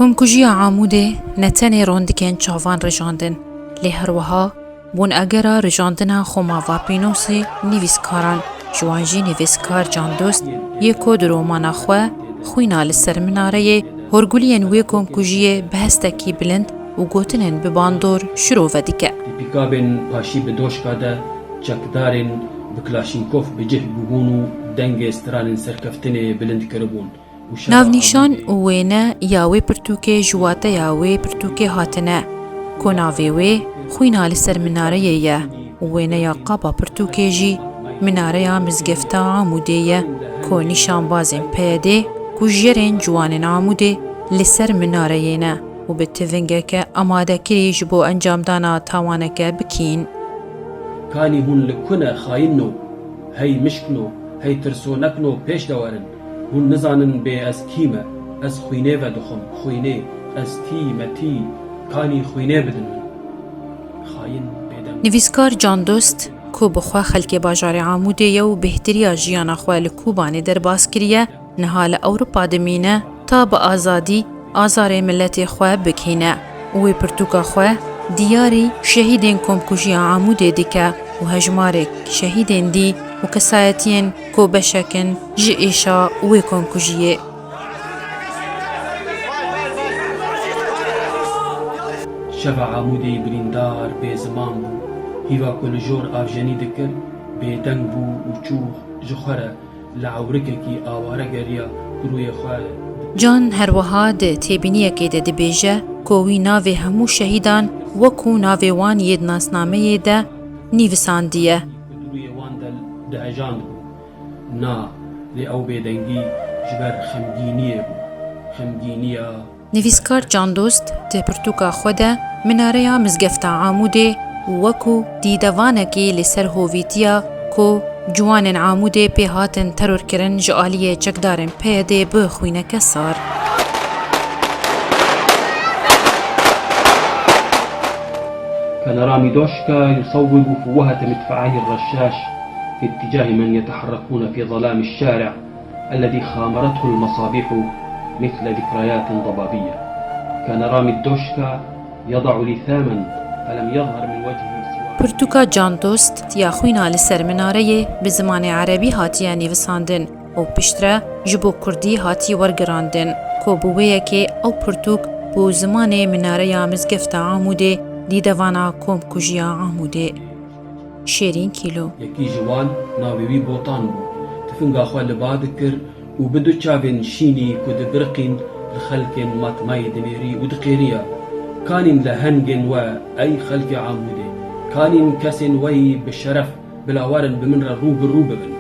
کۆمکوژیە عامودێ نەتەنێ ڕۆندکێن چاوان ڕژاندن لێ هەروەها بوون ئەگەرە ڕژاندنە خۆماڤاپینۆسی نیڤیسکاران جوانجی نیڤیسکار جاندۆست یەکۆ درۆمانە خوێ خوینا لەسەر منارەیە هۆرگولیên wê کۆمکوژiyê bi hestekî bilind û gotinên bi bandor şirove dike. Pîkabên paşî bi doşka de çekdarên bi Klaşinkov bi cih bûbûn û dengê stranên serkeftinê bilind kiribûn. Navnîşan û wêne ya wê pirtûkê ji wateya wê pirtûkê hatine. Ku navê wê xwîna li ser minareyê ye û wêneya qapa pirtûkê jî minareya mizgefta Amûdê ye ku nîşanbazên PYD ku jerên ciwanên Amûdê li ser minareyê ne û bi tivingeke amadekirî ji bo encamdana tawaneke bikîn. Kanî hûn li ku ne xayîn û hey mişkin û hey tirsonekin û pêş de werin. Hûn nizanin bê ez kî me, ez xwînê vedixwim, xwînê, ez tî me tî, kanî xwînê bidin min. Xayîn bêdem. Nivîskar Candost ku bi xwe xelkê bajarê Amûdê ye û bêhtiriya jiyana xwe li Kubanê derbas kiriye, niha li Ewropa dimîne ta bi azadî azarê milletê xwe bikîne û wê pirtûka xwe diyarî şehîdên komkujiya Amûdê dike û hejmarek şehîdên dî û kesayetiyên ku beşekin ji êşa wê komkujiyê. Şeva Amûdê birîndar bêziman bû, hîva ku li jor avjenî dikir, bêdeng bû û çûx ji xwe re li ewrikekî aware geriya rûyê xwe. Can herwiha di têbîniyekê de dibêje ku wî navê hemû şehîdan wekû navê wan yê nasnameyê de nîvisandiye. Rûyê wan de dihejand bû. Na, lê ew bêdengî ji ber xemgîniyê bû. Xemgîniya Nivîskar Candost di pirtûka xwe de minareya mizgefta Amûdê û wekû dîdevanekî li ser hovîtiya ku ciwanên Amûdê pê hatin terorkirin ji aliyê çekdarên PYD bi xwîneke sar. كان رامي دوشكا يصوب فوهة مدفعيه الرشاش في اتجاه من يتحركون في ظلام الشارع الذي خامرته المصابيح مثل ذكريات ضبابية. كان رامي الدوشكا يضع لثاما فلم يظهر من وجهه سوى Pirtûka Candost ya xwîna li ser minareyê bi zimanê erebî hatiye nîvisandin û piştre ji bo Kurdî hatiye wergirandin ku bi wê yekê ew pirtûk bû zimanê minareya mizgefta Amûdê dîdevana komkujiya Amûdê. Şêrîn Kîlo. Yekî ciwan navê wî Botan bû. Tifinga xwe li ba dikir û bi du çavên şînî ku dibiriqîn li xelkên matmayê dinêrî û diqêriya. Kanîn li hengên we ey xelkê Amûdê. Kanîn kesên wê bi şeref bilawarin bi min re rû bi rû bibin.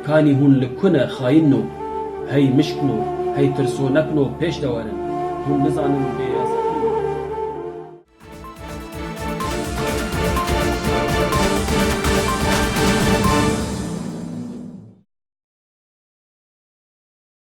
Kanî hûn li ku ne xayîn û hey mişkin û hey tirsonekin û pêş de werin. Hûn nizanin bê ez